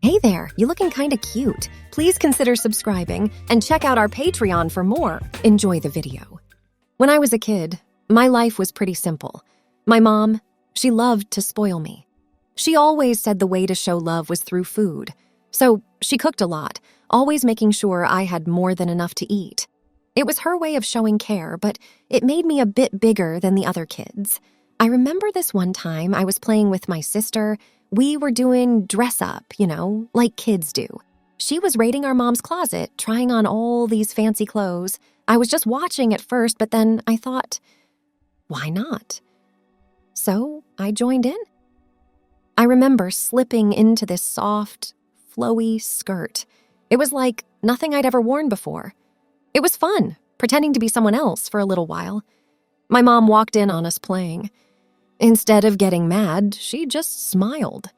Hey there, you looking kinda cute. Please consider subscribing and check out our Patreon for more. Enjoy the video. When I was a kid, my life was pretty simple. My mom, she loved to spoil me. She always said the way to show love was through food. So she cooked a lot, always making sure I had more than enough to eat. It was her way of showing care, but it made me a bit bigger than the other kids. I remember this one time I was playing with my sister. We were doing dress up, like kids do. She was raiding our mom's closet, trying on all these fancy clothes. I was just watching at first, but then I thought, why not? So I joined in. I remember slipping into this soft, flowy skirt. It was like nothing I'd ever worn before. It was fun, pretending to be someone else for a little while. My mom walked in on us playing. Instead of getting mad, she just smiled.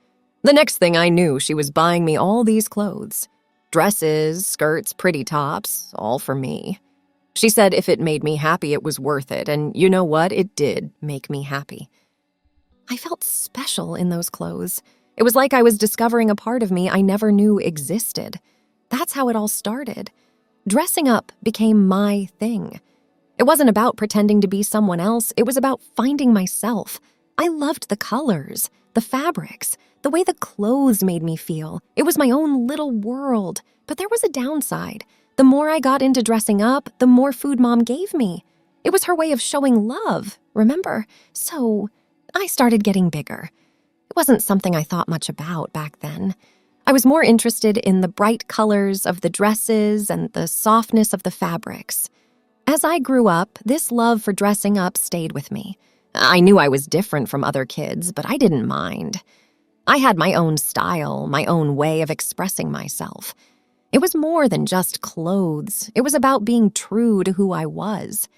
The next thing I knew, she was buying me all these clothes. Dresses, skirts, pretty tops, all for me. She said if it made me happy, it was worth it, and you know what? It did make me happy. I felt special in those clothes. It was like I was discovering a part of me I never knew existed. That's how it all started. Dressing up became my thing. It wasn't about pretending to be someone else. It was about finding myself. I loved the colors, the fabrics, the way the clothes made me feel. It was my own little world. But there was a downside. The more I got into dressing up, the more food Mom gave me. It was her way of showing love, remember? So I started getting bigger. It wasn't something I thought much about back then. I was more interested in the bright colors of the dresses and the softness of the fabrics. As I grew up, this love for dressing up stayed with me. I knew I was different from other kids, but I didn't mind. I had my own style, my own way of expressing myself. It was more than just clothes. It was about being true to who I was.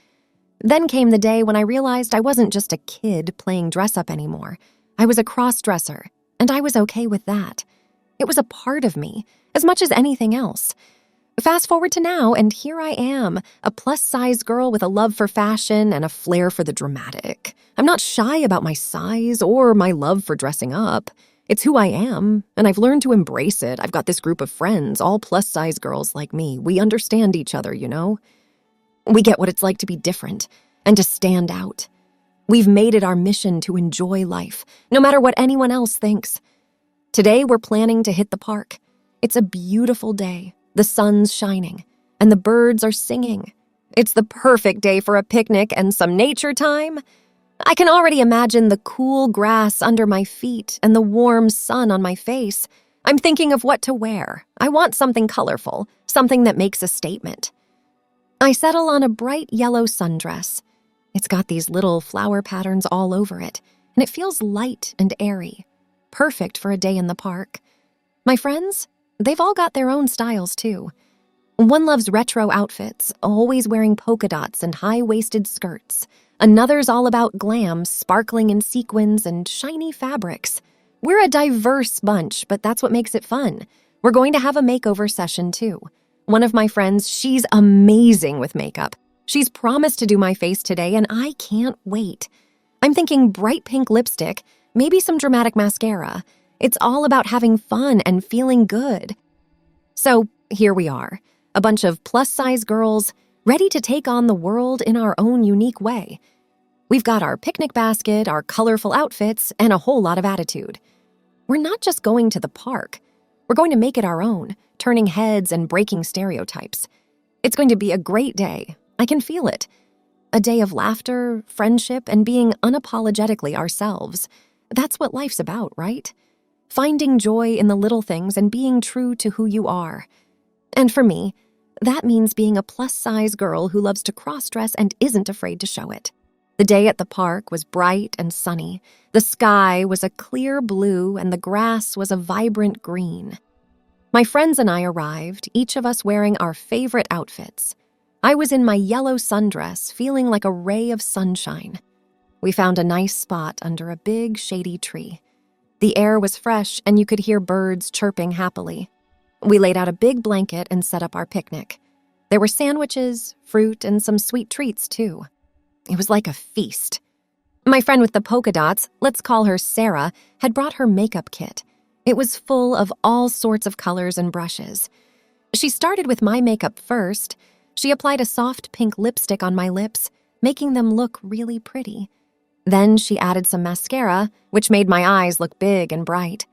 Then came the day when I realized I wasn't just a kid playing dress-up anymore. I was a crossdresser, and I was okay with that. It was a part of me, as much as anything else. Fast forward to now, and here I am, a plus-size girl with a love for fashion and a flair for the dramatic. I'm not shy about my size or my love for dressing up. It's who I am, and I've learned to embrace it. I've got this group of friends, all plus-size girls like me. We understand each other, We get what it's like to be different and to stand out. We've made it our mission to enjoy life, no matter what anyone else thinks. Today, we're planning to hit the park. It's a beautiful day. The sun's shining, and the birds are singing. It's the perfect day for a picnic and some nature time. I can already imagine the cool grass under my feet and the warm sun on my face. I'm thinking of what to wear. I want something colorful, something that makes a statement. I settle on a bright yellow sundress. It's got these little flower patterns all over it, and it feels light and airy. Perfect for a day in the park. My friends, they've all got their own styles, too. One loves retro outfits, always wearing polka dots and high-waisted skirts. Another's all about glam, sparkling in sequins and shiny fabrics. We're a diverse bunch, but that's what makes it fun. We're going to have a makeover session, too. One of my friends, she's amazing with makeup. She's promised to do my face today, and I can't wait. I'm thinking bright pink lipstick, maybe some dramatic mascara. It's all about having fun and feeling good. So here we are, a bunch of plus-size girls ready to take on the world in our own unique way. We've got our picnic basket, our colorful outfits, and a whole lot of attitude. We're not just going to the park. We're going to make it our own, turning heads and breaking stereotypes. It's going to be a great day. I can feel it. A day of laughter, friendship, and being unapologetically ourselves. That's what life's about, right? Finding joy in the little things and being true to who you are. And for me, that means being a plus-size girl who loves to cross-dress and isn't afraid to show it. The day at the park was bright and sunny. The sky was a clear blue and the grass was a vibrant green. My friends and I arrived, each of us wearing our favorite outfits. I was in my yellow sundress, feeling like a ray of sunshine. We found a nice spot under a big, shady tree. The air was fresh, and you could hear birds chirping happily. We laid out a big blanket and set up our picnic. There were sandwiches, fruit, and some sweet treats, too. It was like a feast. My friend with the polka dots, let's call her Sarah, had brought her makeup kit. It was full of all sorts of colors and brushes. She started with my makeup first. She applied a soft pink lipstick on my lips, making them look really pretty. Then she added some mascara, which made my eyes look big and bright.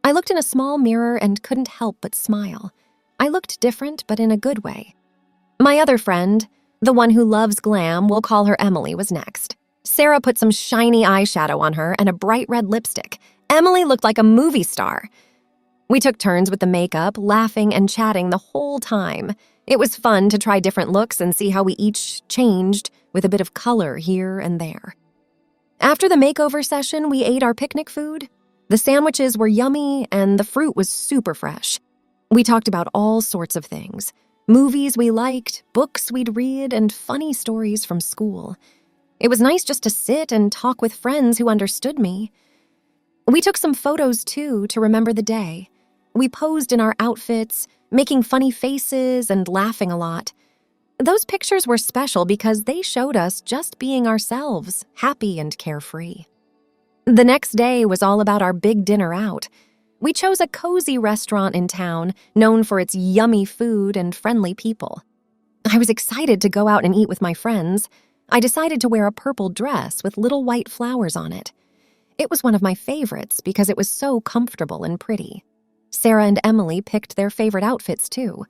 I looked in a small mirror and couldn't help but smile. I looked different, but in a good way. My other friend, the one who loves glam, we'll call her Emily, was next. Sarah put some shiny eyeshadow on her and a bright red lipstick. Emily looked like a movie star. We took turns with the makeup, laughing and chatting the whole time. It was fun to try different looks and see how we each changed with a bit of color here and there. After the makeover session, we ate our picnic food. The sandwiches were yummy and the fruit was super fresh. We talked about all sorts of things. Movies we liked, books we'd read, and funny stories from school. It was nice just to sit and talk with friends who understood me. We took some photos, too, to remember the day. We posed in our outfits, making funny faces and laughing a lot. Those pictures were special because they showed us just being ourselves, happy and carefree. The next day was all about our big dinner out. We chose a cozy restaurant in town, known for its yummy food and friendly people. I was excited to go out and eat with my friends. I decided to wear a purple dress with little white flowers on it. It was one of my favorites because it was so comfortable and pretty. Sarah and Emily picked their favorite outfits, too.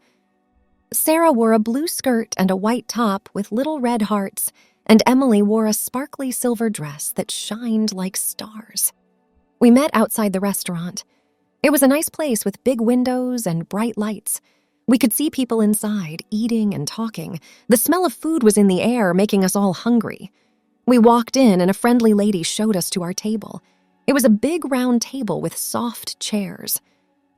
Sarah wore a blue skirt and a white top with little red hearts, and Emily wore a sparkly silver dress that shined like stars. We met outside the restaurant. It was a nice place with big windows and bright lights. We could see people inside, eating and talking. The smell of food was in the air, making us all hungry. We walked in, and a friendly lady showed us to our table. It was a big round table with soft chairs.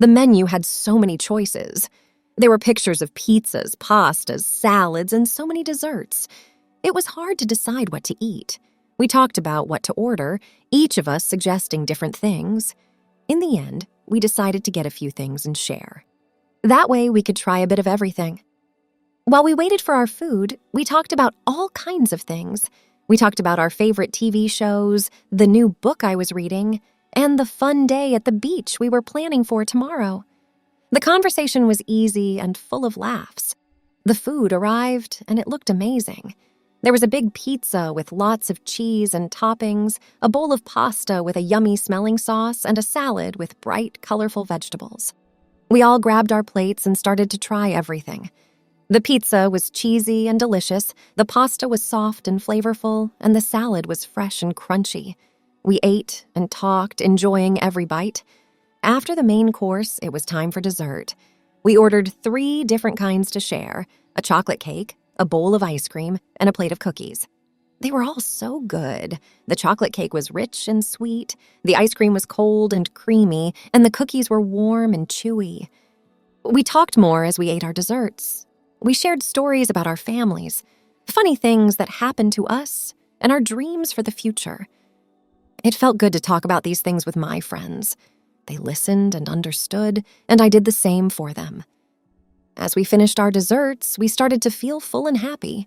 The menu had so many choices. There were pictures of pizzas, pastas, salads, and so many desserts. It was hard to decide what to eat. We talked about what to order, each of us suggesting different things. In the end, we decided to get a few things and share. That way, we could try a bit of everything. While we waited for our food, we talked about all kinds of things. We talked about our favorite TV shows, the new book I was reading, and the fun day at the beach we were planning for tomorrow. The conversation was easy and full of laughs. The food arrived, and it looked amazing. There was a big pizza with lots of cheese and toppings, a bowl of pasta with a yummy-smelling sauce, and a salad with bright, colorful vegetables. We all grabbed our plates and started to try everything. The pizza was cheesy and delicious, the pasta was soft and flavorful, and the salad was fresh and crunchy. We ate and talked, enjoying every bite. After the main course, it was time for dessert. We ordered 3 different kinds to share: a chocolate cake, a bowl of ice cream, and a plate of cookies. They were all so good. The chocolate cake was rich and sweet, the ice cream was cold and creamy, and the cookies were warm and chewy. We talked more as we ate our desserts. We shared stories about our families, funny things that happened to us, and our dreams for the future. It felt good to talk about these things with my friends. They listened and understood, and I did the same for them. As we finished our desserts, we started to feel full and happy.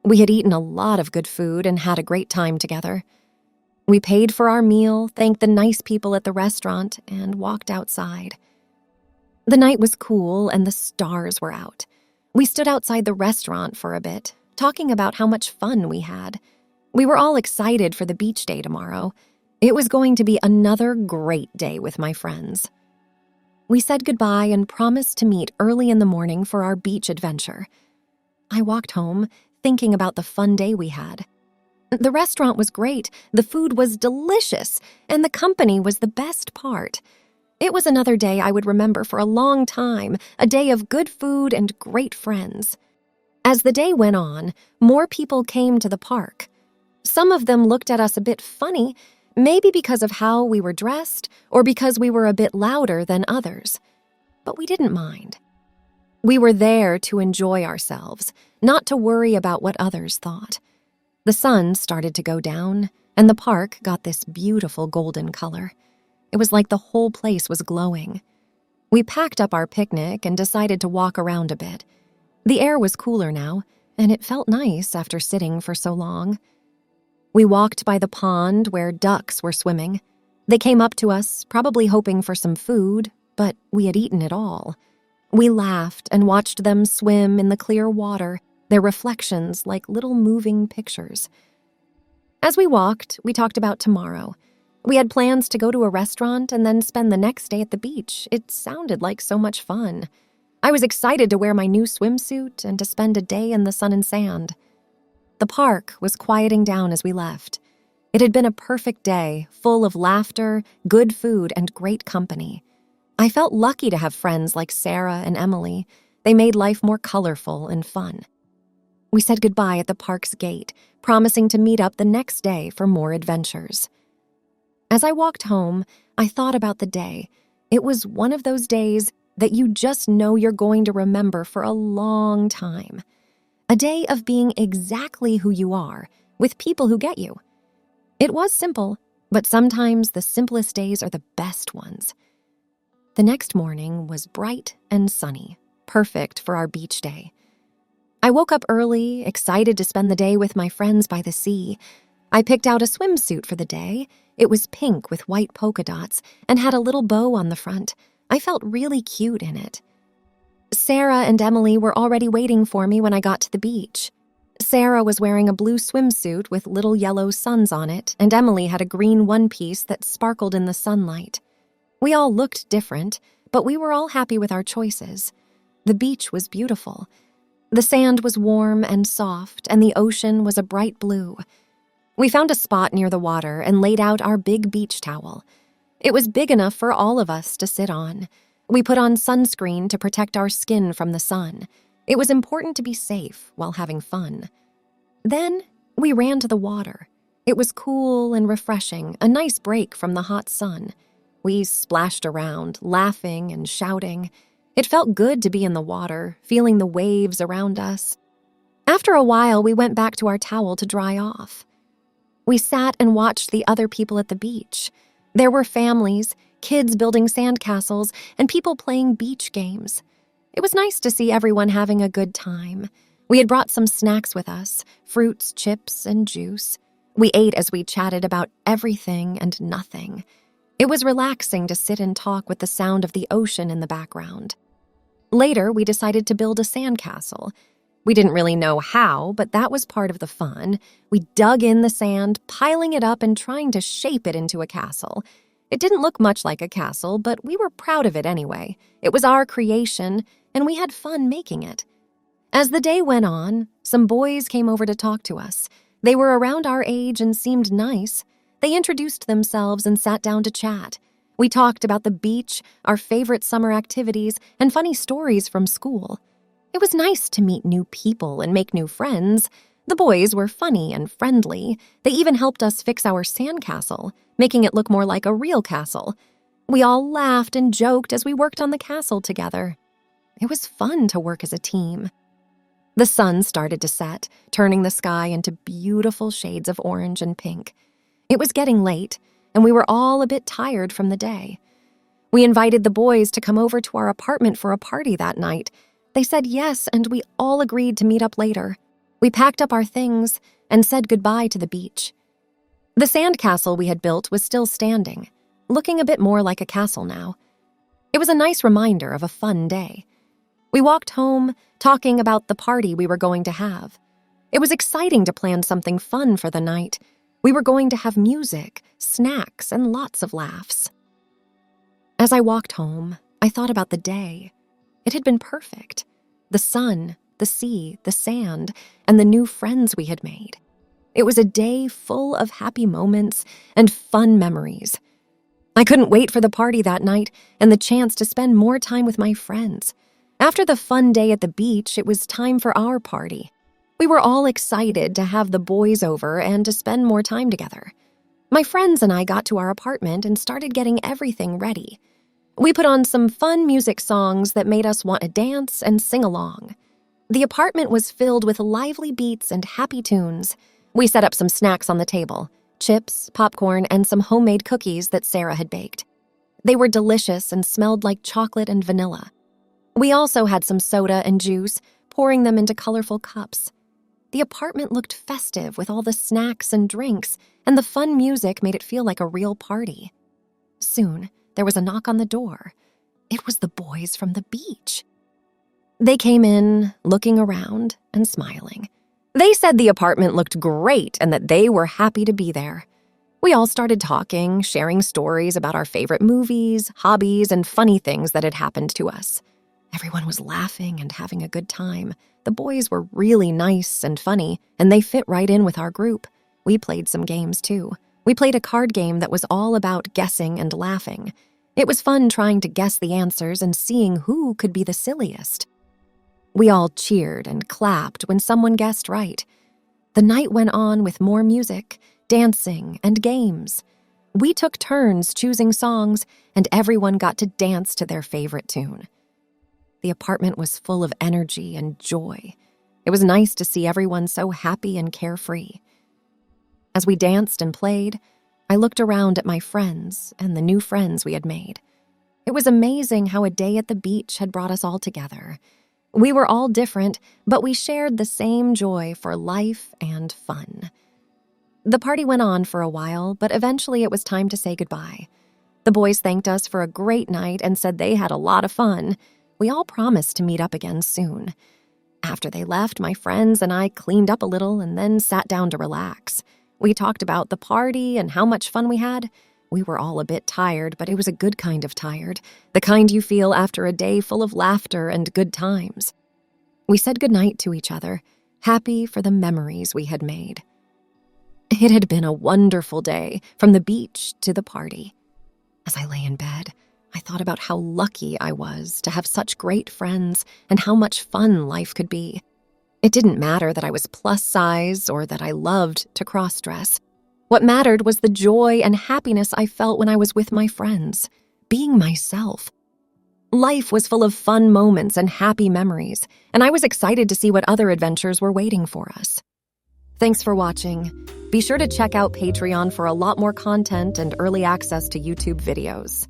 We had eaten a lot of good food and had a great time together. We paid for our meal, thanked the nice people at the restaurant, and walked outside. The night was cool and the stars were out. We stood outside the restaurant for a bit, talking about how much fun we had. We were all excited for the beach day tomorrow. It was going to be another great day with my friends. We said goodbye and promised to meet early in the morning for our beach adventure. I walked home, thinking about the fun day we had. The restaurant was great, the food was delicious, and the company was the best part. It was another day I would remember for a long time, a day of good food and great friends. As the day went on, more people came to the park. Some of them looked at us a bit funny, maybe because of how we were dressed or because we were a bit louder than others. But we didn't mind. We were there to enjoy ourselves, not to worry about what others thought. The sun started to go down, and the park got this beautiful golden color. It was like the whole place was glowing. We packed up our picnic and decided to walk around a bit. The air was cooler now, and it felt nice after sitting for so long. We walked by the pond where ducks were swimming. They came up to us, probably hoping for some food, but we had eaten it all. We laughed and watched them swim in the clear water, their reflections like little moving pictures. As we walked, we talked about tomorrow. We had plans to go to a restaurant and then spend the next day at the beach. It sounded like so much fun. I was excited to wear my new swimsuit and to spend a day in the sun and sand. The park was quieting down as we left. It had been a perfect day, full of laughter, good food, and great company. I felt lucky to have friends like Sarah and Emily. They made life more colorful and fun. We said goodbye at the park's gate, promising to meet up the next day for more adventures. As I walked home, I thought about the day. It was one of those days that you just know you're going to remember for a long time. A day of being exactly who you are, with people who get you. It was simple, but sometimes the simplest days are the best ones. The next morning was bright and sunny, perfect for our beach day. I woke up early, excited to spend the day with my friends by the sea. I picked out a swimsuit for the day. It was pink with white polka dots and had a little bow on the front. I felt really cute in it. Sarah and Emily were already waiting for me when I got to the beach. Sarah was wearing a blue swimsuit with little yellow suns on it, and Emily had a green one-piece that sparkled in the sunlight. We all looked different, but we were all happy with our choices. The beach was beautiful. The sand was warm and soft, and the ocean was a bright blue. We found a spot near the water and laid out our big beach towel. It was big enough for all of us to sit on. We put on sunscreen to protect our skin from the sun. It was important to be safe while having fun. Then we ran to the water. It was cool and refreshing, a nice break from the hot sun. We splashed around, laughing and shouting. It felt good to be in the water, feeling the waves around us. After a while, we went back to our towel to dry off. We sat and watched the other people at the beach. There were families, kids building sandcastles, and people playing beach games. It was nice to see everyone having a good time. We had brought some snacks with us, fruits, chips, and juice. We ate as we chatted about everything and nothing. It was relaxing to sit and talk with the sound of the ocean in the background. Later, we decided to build a sandcastle. We didn't really know how, but that was part of the fun. We dug in the sand, piling it up and trying to shape it into a castle. It didn't look much like a castle, but we were proud of it anyway. It was our creation, and we had fun making it. As the day went on, some boys came over to talk to us. They were around our age and seemed nice. They introduced themselves and sat down to chat. We talked about the beach, our favorite summer activities, and funny stories from school. It was nice to meet new people and make new friends. The boys were funny and friendly. They even helped us fix our sandcastle, making it look more like a real castle. We all laughed and joked as we worked on the castle together. It was fun to work as a team. The sun started to set, turning the sky into beautiful shades of orange and pink. It was getting late, and we were all a bit tired from the day. We invited the boys to come over to our apartment for a party that night. They said yes, and we all agreed to meet up later. We packed up our things and said goodbye to the beach. The sandcastle we had built was still standing, looking a bit more like a castle now. It was a nice reminder of a fun day. We walked home, talking about the party we were going to have. It was exciting to plan something fun for the night. We were going to have music, snacks, and lots of laughs. As I walked home, I thought about the day. It had been perfect. The sun, the sea, the sand, and the new friends we had made. It was a day full of happy moments and fun memories. I couldn't wait for the party that night and the chance to spend more time with my friends. After the fun day at the beach, it was time for our party. We were all excited to have the boys over and to spend more time together. My friends and I got to our apartment and started getting everything ready. We put on some fun music songs that made us want to dance and sing along. The apartment was filled with lively beats and happy tunes. We set up some snacks on the table, chips, popcorn, and some homemade cookies that Sarah had baked. They were delicious and smelled like chocolate and vanilla. We also had some soda and juice, pouring them into colorful cups. The apartment looked festive with all the snacks and drinks, and the fun music made it feel like a real party. Soon, there was a knock on the door. It was the boys from the beach. They came in, looking around and smiling. They said the apartment looked great and that they were happy to be there. We all started talking, sharing stories about our favorite movies, hobbies, and funny things that had happened to us. Everyone was laughing and having a good time. The boys were really nice and funny, and they fit right in with our group. We played some games, too. We played a card game that was all about guessing and laughing. It was fun trying to guess the answers and seeing who could be the silliest. We all cheered and clapped when someone guessed right. The night went on with more music, dancing, and games. We took turns choosing songs, and everyone got to dance to their favorite tune. The apartment was full of energy and joy. It was nice to see everyone so happy and carefree. As we danced and played, I looked around at my friends and the new friends we had made. It was amazing how a day at the beach had brought us all together. We were all different, but we shared the same joy for life and fun. The party went on for a while, but eventually it was time to say goodbye. The boys thanked us for a great night and said they had a lot of fun. We all promised to meet up again soon. After they left, my friends and I cleaned up a little and then sat down to relax. We talked about the party and how much fun we had. We were all a bit tired, but it was a good kind of tired, the kind you feel after a day full of laughter and good times. We said goodnight to each other, happy for the memories we had made. It had been a wonderful day, from the beach to the party. As I lay in bed, I thought about how lucky I was to have such great friends and how much fun life could be. It didn't matter that I was plus size or that I loved to cross-dress. What mattered was the joy and happiness I felt when I was with my friends, being myself. Life was full of fun moments and happy memories, and I was excited to see what other adventures were waiting for us. Thanks for watching. Be sure to check out Patreon for a lot more content and early access to YouTube videos.